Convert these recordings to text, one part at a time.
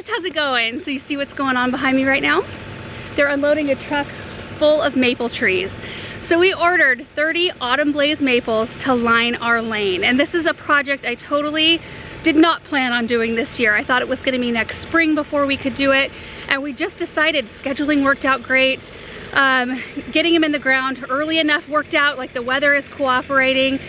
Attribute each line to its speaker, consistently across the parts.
Speaker 1: guys, how's it going? So you see what's going on behind me right now? They're unloading a truck full of maple trees. So we ordered 30 Autumn Blaze maples to line our lane. And this is a project I totally did not plan on doing this year. I thought it was gonna be next spring before we could do it. And we just decided scheduling worked out great. Getting them in the ground early enough worked out, like the weather is cooperating.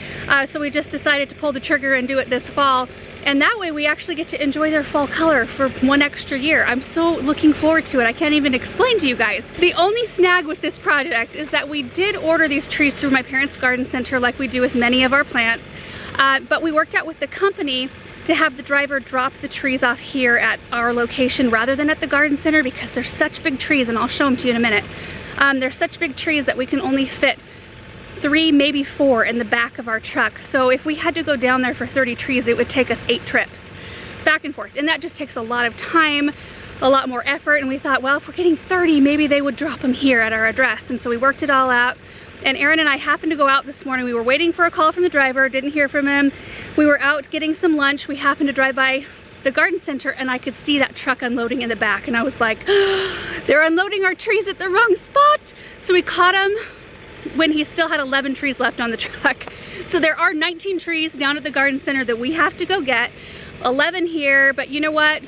Speaker 1: So we just decided to pull the trigger and do it this fall. And that way we actually get to enjoy their fall color for one extra year. I'm so looking forward to it. I can't even explain to you guys. The only snag with this project is that we did order these trees through my parents' garden center like we do with many of our plants. But we worked out with the company to have the driver drop the trees off here at our location rather than at the garden center, because they're such big trees, and I'll show them to you in a minute. They're such big trees that we can only fit 3, maybe 4 in the back of our truck. So if we had to go down there for 30 trees, it would take us 8 trips back and forth. And that just takes a lot of time, a lot more effort. And we thought, well, if we're getting 30, maybe they would drop them here at our address. And so we worked it all out. And Aaron and I happened to go out this morning. We were waiting for a call from the driver, didn't hear from him. We were out getting some lunch. We happened to drive by the garden center and I could see that truck unloading in the back. And I was like, they're unloading our trees at the wrong spot. So we caught him when he still had 11 trees left on the truck. So there are 19 trees down at the garden center that we have to go get, 11 here, but you know what?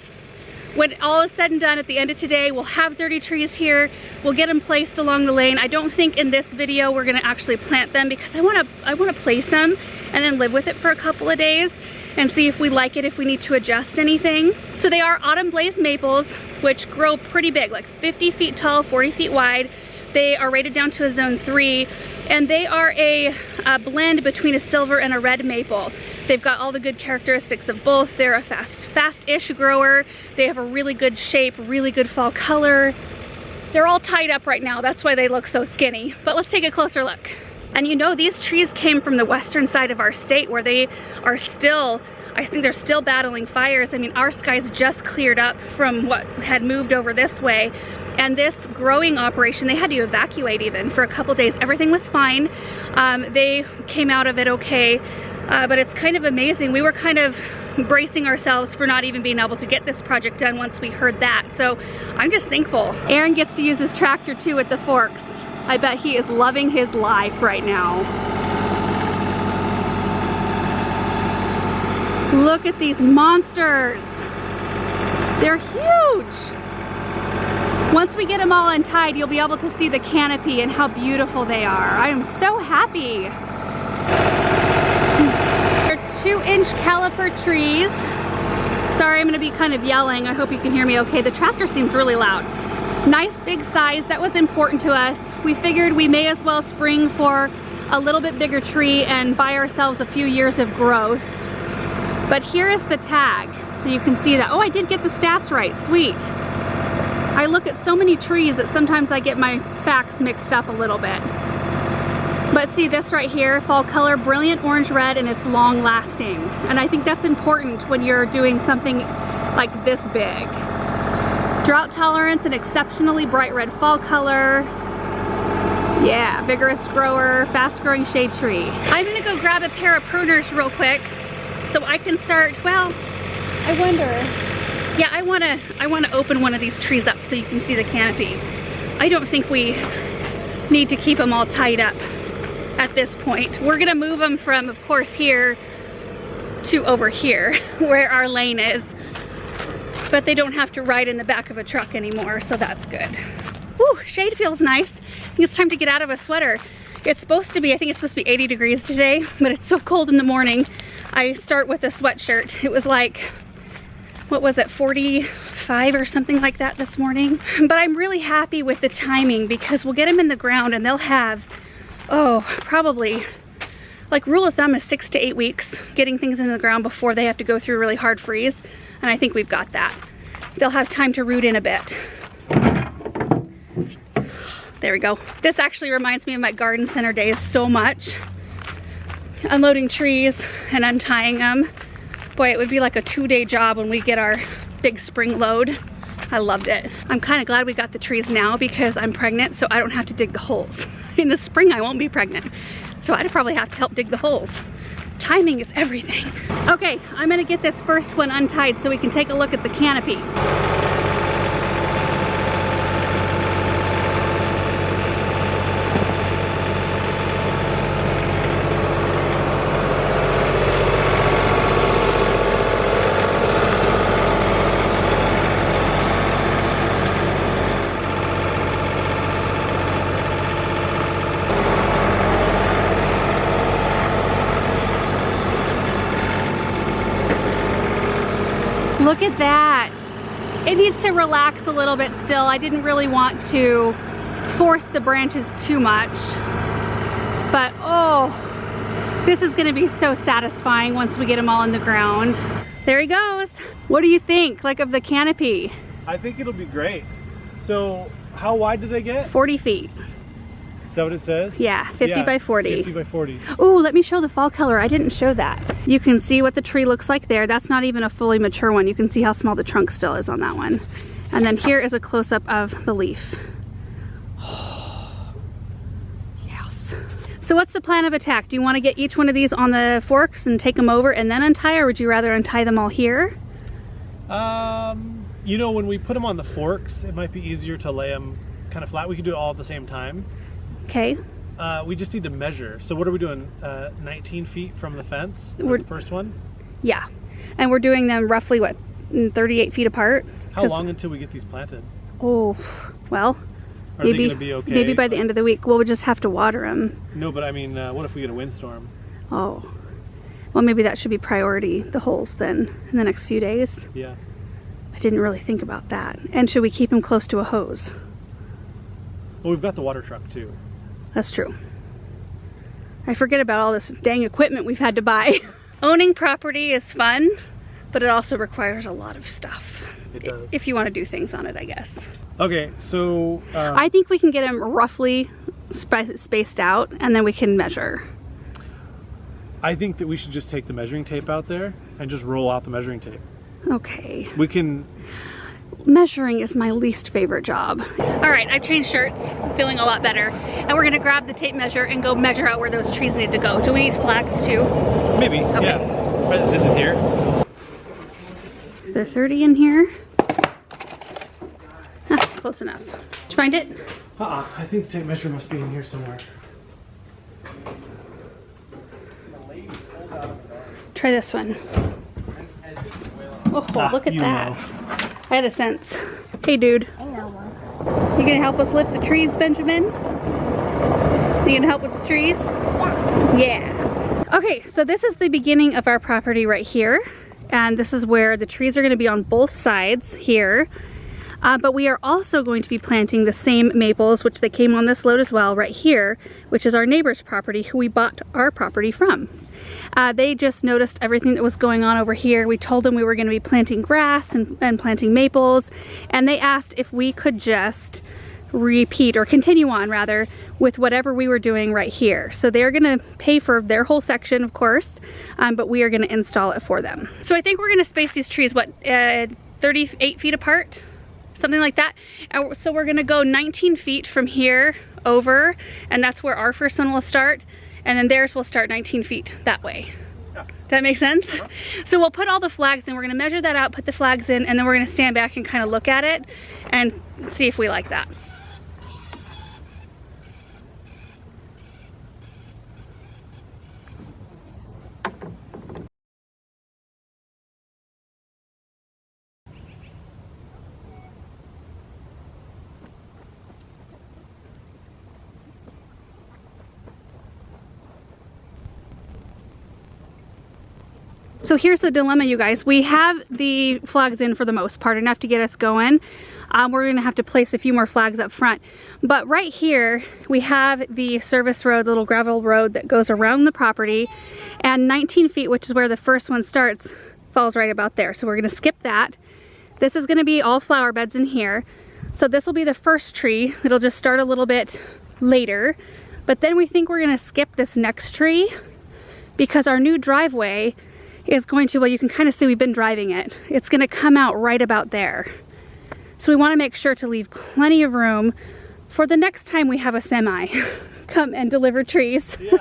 Speaker 1: When all is said and done at the end of today, we'll have 30 trees here. We'll get them placed along the lane. I don't think in this video we're gonna actually plant them because I wanna place them and then live with it for a couple of days and see if we like it, if we need to adjust anything. So they are Autumn Blaze maples, which grow pretty big, like 50 feet tall, 40 feet wide. They are rated down to a zone 3, and they are a blend between a silver and a red maple. They've got all the good characteristics of both. They're a fast-ish grower. They have a really good shape, really good fall color. They're all tied up right now. That's why they look so skinny. But let's take a closer look. And you know, these trees came from the western side of our state where they are still, I think they're still battling fires. I mean, our skies just cleared up from what had moved over this way. And this growing operation, they had to evacuate even for a couple days. Everything was fine. They came out of it okay, but it's kind of amazing. We were kind of bracing ourselves for not even being able to get this project done once we heard that. So I'm just thankful. Aaron gets to use his tractor too at the forks. I bet he is loving his life right now. Look at these monsters. They're huge. Once we get them all untied, you'll be able to see the canopy and how beautiful they are. I am so happy. They're 2-inch caliper trees. Sorry, I'm gonna be kind of yelling. I hope you can hear me okay. The tractor seems really loud. Nice big size, that was important to us. We figured we may as well spring for a little bit bigger tree and buy ourselves a few years of growth. But here is the tag, so you can see that. Oh, I did get the stats right, sweet. I look at so many trees that sometimes I get my facts mixed up a little bit. But see this right here, fall color, brilliant orange red, and it's long lasting. And I think that's important when you're doing something like this big. Drought tolerance and exceptionally bright red fall color. Yeah, vigorous grower, fast growing shade tree. I'm gonna go grab a pair of pruners real quick so I can start, well, I wonder. Yeah, I wanna open one of these trees up so you can see the canopy. I don't think we need to keep them all tied up at this point. We're gonna move them from, of course, here to over here where our lane is. But they don't have to ride in the back of a truck anymore, so that's good. Whew, shade feels nice. I think it's time to get out of a sweater. It's supposed to be, I think it's supposed to be 80 degrees today, but it's so cold in the morning. I start with a sweatshirt. It was like, what was it, 45 or something like that this morning. But I'm really happy with the timing because we'll get them in the ground and they'll have, oh, probably, like rule of thumb is 6 to 8 weeks getting things in the ground before they have to go through a really hard freeze. And I think we've got that. They'll have time to root in a bit. There we go. This actually reminds me of my garden center days so much. Unloading trees and untying them. Boy, it would be like a 2-day job when we get our big spring load. I loved it. I'm kind of glad we got the trees now because I'm pregnant, so I don't have to dig the holes. In the spring, I won't be pregnant, so I'd probably have to help dig the holes. Timing is everything. Okay, I'm gonna get this first one untied so we can take a look at the canopy. Look at that. It needs to relax a little bit still. I didn't really want to force the branches too much. But oh, this is gonna be so satisfying once we get them all in the ground. There he goes. What do you think, like, of the canopy?
Speaker 2: I think it'll be great. So how wide do they get?
Speaker 1: 40 feet.
Speaker 2: Is that what it says?
Speaker 1: Yeah, 50 by 40.
Speaker 2: 50 by 40.
Speaker 1: Ooh, let me show the fall color. I didn't show that. You can see what the tree looks like there. That's not even a fully mature one. You can see how small the trunk still is on that one. And then here is a close-up of the leaf. Yes. So what's the plan of attack? Do you want to get each one of these on the forks and take them over and then untie, or would you rather untie them all here?
Speaker 2: You know, when we put them on the forks, it might be easier to lay them kind of flat. We could do it all at the same time.
Speaker 1: Okay.
Speaker 2: We just need to measure. So what are we doing? 19 feet from the fence?
Speaker 1: We're
Speaker 2: the first one?
Speaker 1: Yeah. And we're doing them roughly, what, 38 feet apart?
Speaker 2: How long until we get these planted?
Speaker 1: Oh, well,
Speaker 2: Are they gonna be okay?
Speaker 1: Maybe by the end of the week. Well, we'll just have to water them.
Speaker 2: No, but I mean, what if we get a windstorm?
Speaker 1: Oh. Well, maybe that should be priority, the holes then, in the next few days.
Speaker 2: Yeah.
Speaker 1: I didn't really think about that. And should we keep them close to a hose?
Speaker 2: Well, we've got the water truck too.
Speaker 1: That's true. I forget about all this dang equipment we've had to buy. Owning property is fun, but it also requires a lot of stuff.
Speaker 2: It does.
Speaker 1: If you want to do things on it, I guess.
Speaker 2: Okay, so...
Speaker 1: I think we can get them roughly spaced out, and then we can measure.
Speaker 2: I think that we should just take the measuring tape out there and just roll out the measuring tape.
Speaker 1: Okay.
Speaker 2: We can...
Speaker 1: Measuring is my least favorite job. All right, I've changed shirts, feeling a lot better. And we're gonna grab the tape measure and go measure out where those trees need to go. Do we need flags too?
Speaker 2: Maybe,
Speaker 1: okay.
Speaker 2: Yeah. Right, is it in here?
Speaker 1: Is there 30 in here? Ah, close enough. Did you find it?
Speaker 2: I think the tape measure must be in here somewhere.
Speaker 1: Try this one. Oh, look at that.
Speaker 2: Know.
Speaker 1: I had a sense. Hey, dude.
Speaker 3: I know one.
Speaker 1: You gonna help us lift the trees, Benjamin? You gonna help with the trees? Yeah. Okay, so this is the beginning of our property right here. And this is where the trees are gonna be on both sides here. But we are also going to be planting the same maples, which they came on this load as well, right here, which is our neighbor's property, who we bought our property from. They just noticed everything that was going on over here. We told them we were going to be planting grass and planting maples, and they asked if we could just repeat, or continue on rather, with whatever we were doing right here. So they're going to pay for their whole section, of course, but we are going to install it for them. So I think we're going to space these trees, what, 38 feet apart? Something like that. So we're gonna go 19 feet from here over, and that's where our first one will start, and then theirs will start 19 feet that way. Yeah. Does that make sense? So we'll put all the flags in, we're gonna measure that out, put the flags in, and then we're gonna stand back and kind of look at it and see if we like that. So here's the dilemma, you guys. We have the flags in for the most part, enough to get us going. We're gonna have to place a few more flags up front. But right here, we have the service road, the little gravel road that goes around the property, and 19 feet, which is where the first one starts, falls right about there. So we're gonna skip that. This is gonna be all flower beds in here. So this will be the first tree. It'll just start a little bit later. But then we think we're gonna skip this next tree because our new driveway is going to, well, you can kind of see we've been driving it. It's gonna come out right about there. So we wanna make sure to leave plenty of room for the next time we have a semi. come and deliver trees.
Speaker 2: Yeah.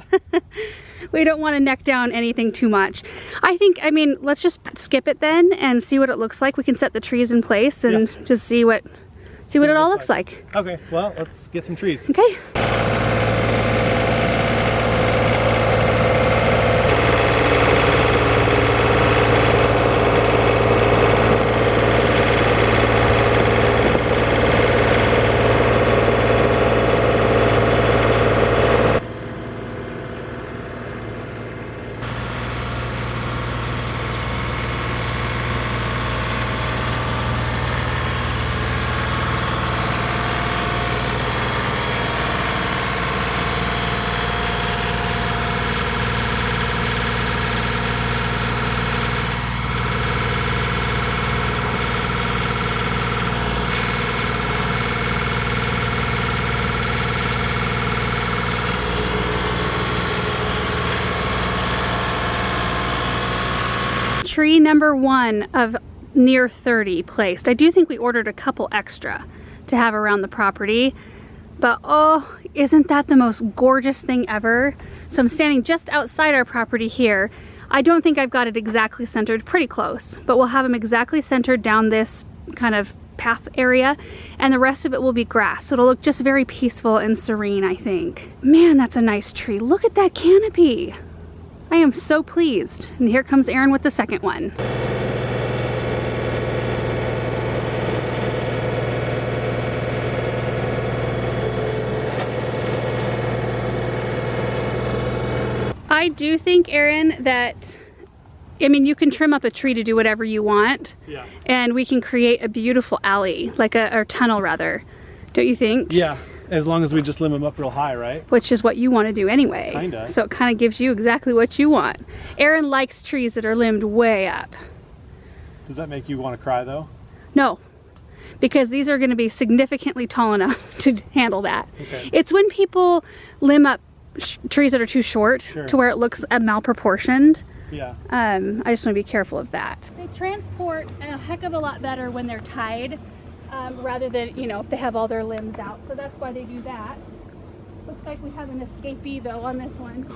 Speaker 1: We don't want to neck down anything too much. I mean, let's just skip it then and see what it looks like. We can set the trees in place and just see what it all looks like.
Speaker 2: Okay, well, let's get some trees.
Speaker 1: Okay. Tree number 1 of near 30 placed. I do think we ordered a couple extra to have around the property, but oh, isn't that the most gorgeous thing ever? So I'm standing just outside our property here. I don't think I've got it exactly centered, pretty close, but we'll have them exactly centered down this kind of path area, and the rest of it will be grass, so it'll look just very peaceful and serene, I think. Man, that's a nice tree. Look at that canopy. I am so pleased. And here comes Aaron with the second one. I do think, Aaron, that, I mean, you can trim up a tree to do whatever you want.
Speaker 2: Yeah. And
Speaker 1: we can create a beautiful alley, like or tunnel rather. Don't you think?
Speaker 2: Yeah. As long as we just limb them up real high, right?
Speaker 1: Which is what you want to do anyway.
Speaker 2: Kinda.
Speaker 1: So it kind of gives you exactly what you want. Aaron likes trees that are limbed way up.
Speaker 2: Does that make you want to cry though?
Speaker 1: No, because these are going to be significantly tall enough to handle that.
Speaker 2: Okay.
Speaker 1: It's when people limb up trees that are too short to where it looks malproportioned.
Speaker 2: Yeah.
Speaker 1: I just want to be careful of that. They transport a heck of a lot better when they're tied. Rather than, you know, if they have all their limbs out. So that's why they do that. Looks like we have an escapee though on this one.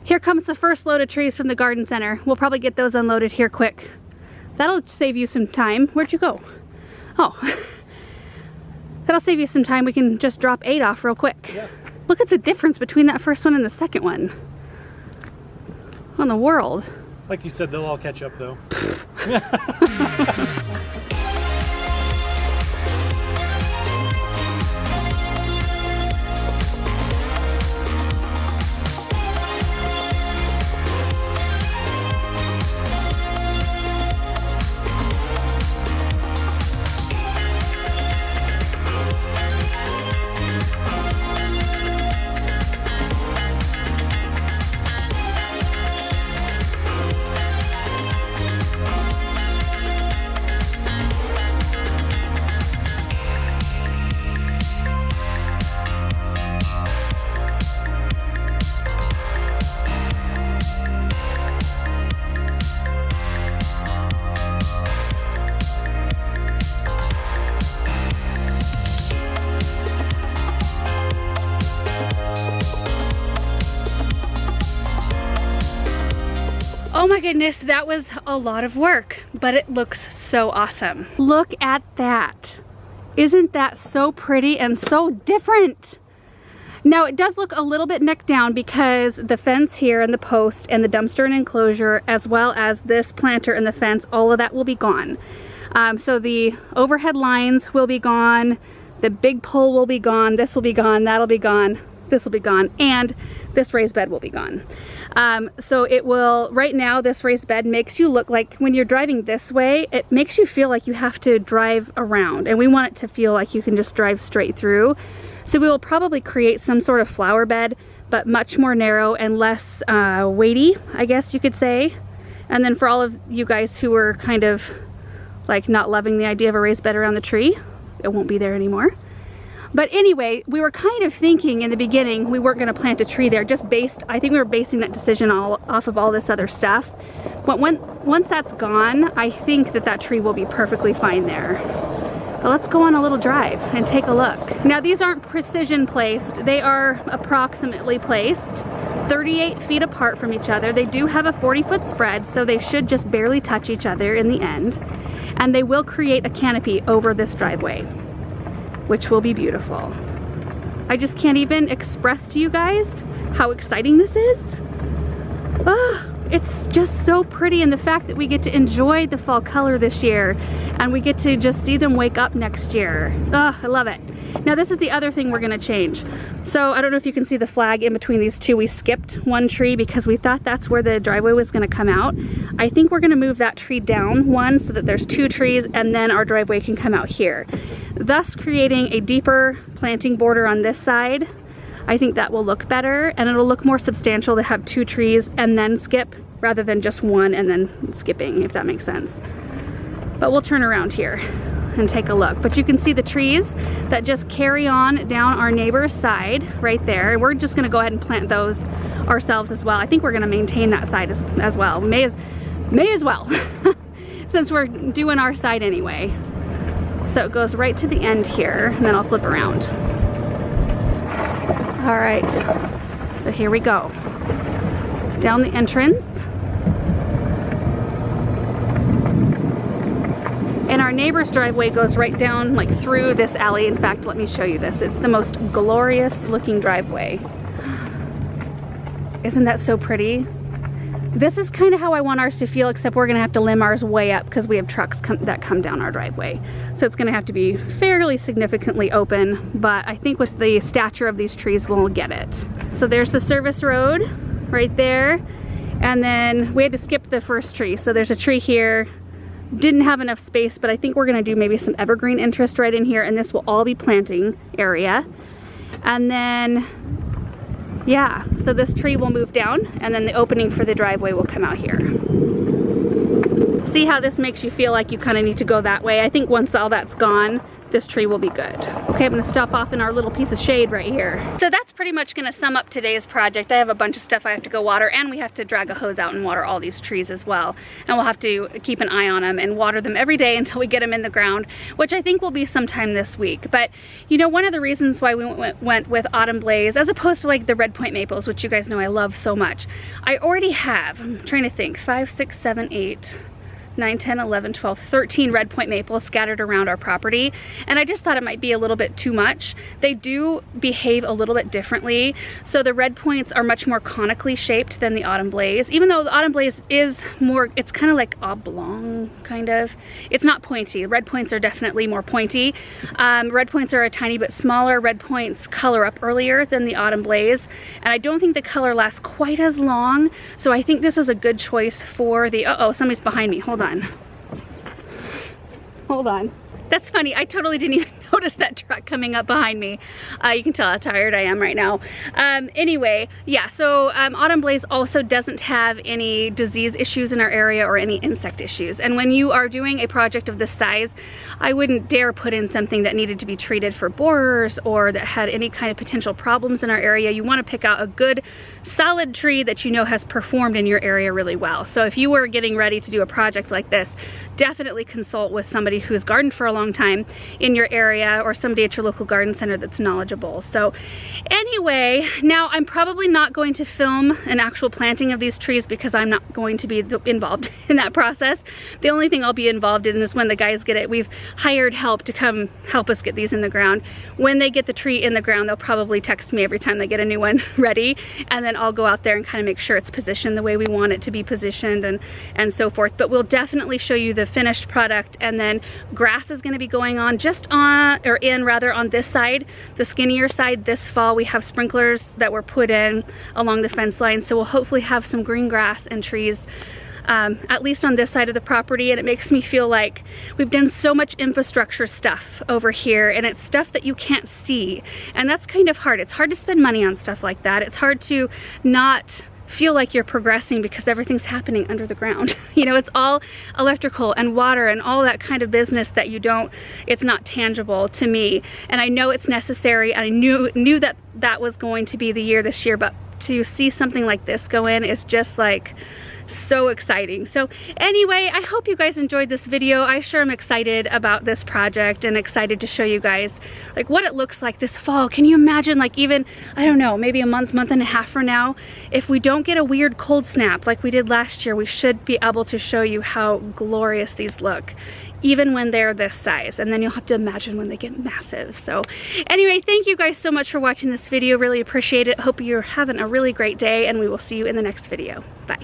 Speaker 1: Here comes the first load of trees from the garden center. We'll probably get those unloaded here quick. That'll save you some time. Where'd you go? Oh, that'll save you some time. We can just drop 8 off real quick.
Speaker 2: Yeah.
Speaker 1: Look at the difference between that first one and the second one. What in the world?
Speaker 2: Like you said, they'll all catch up though.
Speaker 1: Oh my goodness, that was a lot of work, but it looks so awesome. Look at that. Isn't that so pretty and so different? Now it does look a little bit neck down because the fence here and the post and the dumpster and enclosure, as well as this planter and the fence, all of that will be gone. So the overhead lines will be gone, the big pole will be gone, this will be gone, that'll be gone, this will be gone, and this raised bed will be gone. So it will, right now this raised bed makes you look like when you're driving this way, it makes you feel like you have to drive around, and we want it to feel like you can just drive straight through. So we will probably create some sort of flower bed, but much more narrow and less weighty, I guess you could say. And then for all of you guys who were kind of like not loving the idea of a raised bed around the tree. It won't be there anymore. But anyway, we were kind of thinking in the beginning we weren't going to plant a tree there, just based, I think we were basing that decision all off of all this other stuff. But once that's gone, I think that tree will be perfectly fine there. But let's go on a little drive and take a look. Now these aren't precision placed, they are approximately placed 38 feet apart from each other. They do have a 40-foot spread, so they should just barely touch each other in the end. And they will create a canopy over this driveway, which will be beautiful. I just can't even express to you guys how exciting this is. Oh, it's just so pretty, and the fact that we get to enjoy the fall color this year and we get to just see them wake up next year. Oh, I love it. Now this is the other thing we're gonna change. So I don't know if you can see the flag in between these two. We skipped one tree because we thought that's where the driveway was gonna come out. I think we're gonna move that tree down one so that there's 2 trees and then our driveway can come out here, thus creating a deeper planting border on this side. I think that will look better, and it'll look more substantial to have 2 trees and then skip rather than just one and then skipping, if that makes sense. But we'll turn around here and take a look. But you can see the trees that just carry on down our neighbor's side right there. And we're just gonna go ahead and plant those ourselves as well. I think we're gonna maintain that side as well. May as well, since we're doing our side anyway. So it goes right to the end here, and then I'll flip around. All right, so here we go. Down the entrance. And our neighbor's driveway goes right down like through this alley. In fact, let me show you this. It's the most glorious looking driveway. Isn't that so pretty? This is kind of how I want ours to feel, except we're gonna have to limb ours way up because we have trucks that come down our driveway. So it's gonna have to be fairly significantly open, but I think with the stature of these trees, we'll get it. So there's the service road right there. And then we had to skip the first tree. So there's a tree here. Didn't have enough space, but I think we're gonna do maybe some evergreen interest right in here, and this will all be planting area. And then, yeah, so this tree will move down, and then the opening for the driveway will come out here. See how this makes you feel like you kind of need to go that way? I think once all that's gone, this tree will be good. Okay, I'm gonna stop off in our little piece of shade right here. So that's pretty much gonna sum up today's project. I have a bunch of stuff I have to go water, and we have to drag a hose out and water all these trees as well. And we'll have to keep an eye on them and water them every day until we get them in the ground, which I think will be sometime this week. But you know, one of the reasons why we went with Autumn Blaze as opposed to like the Red Point Maples, which you guys know I love so much, I already have, I'm trying to think, 5, 6, 7, 8, 9, 10, 11, 12, 13 Red Point maples scattered around our property, and I just thought it might be a little bit too much. They do behave a little bit differently. So the Red Points are much more conically shaped than the Autumn Blaze, even though the Autumn Blaze is more, it's kind of like oblong, kind of. It's not pointy. Red Points are definitely more pointy. Red Points are a tiny bit smaller. Red Points color up earlier than the Autumn Blaze, and I don't think the color lasts quite as long. So I think this is a good choice for the, uh-oh, somebody's behind me. Hold on. Hold on. That's funny. I totally didn't even notice that truck coming up behind me. You can tell how tired I am right now. Anyway, yeah, so Autumn Blaze also doesn't have any disease issues in our area or any insect issues. And when you are doing a project of this size, I wouldn't dare put in something that needed to be treated for borers or that had any kind of potential problems in our area. You want to pick out a good solid tree that you know has performed in your area really well. So if you were getting ready to do a project like this, definitely consult with somebody who's gardened for a long time in your area or somebody at your local garden center that's knowledgeable. So anyway, now I'm probably not going to film an actual planting of these trees because I'm not going to be involved in that process. The only thing I'll be involved in is when the guys get it. We've hired help to come help us get these in the ground. When they get the tree in the ground, they'll probably text me every time they get a new one ready, and then I'll go out there and kind of make sure it's positioned the way we want it to be positioned and so forth. But we'll definitely show you the finished product, and then grass is going to be going on just on, or in rather, on this side, the skinnier side. This fall we have sprinklers that were put in along the fence line, so we'll hopefully have some green grass and trees at least on this side of the property. And it makes me feel like we've done so much infrastructure stuff over here, and it's stuff that you can't see, and that's kind of hard. It's hard to spend money on stuff like that. It's hard to not feel like you're progressing because everything's happening under the ground. You know, it's all electrical and water and all that kind of business that it's not tangible to me. And I know it's necessary. I knew that that was going to be the year this year, but to see something like this go in is just like so exciting. So anyway, I hope you guys enjoyed this video. I sure am excited about this project and excited to show you guys like what it looks like this fall. Can you imagine, like, even, I don't know, maybe a month and a half from now, if we don't get a weird cold snap like we did last year, we should be able to show you how glorious these look, even when they're this size. And then you'll have to imagine when they get massive. So anyway, thank you guys so much for watching this video. Really appreciate it. Hope you're having a really great day, and we will see you in the next video. Bye.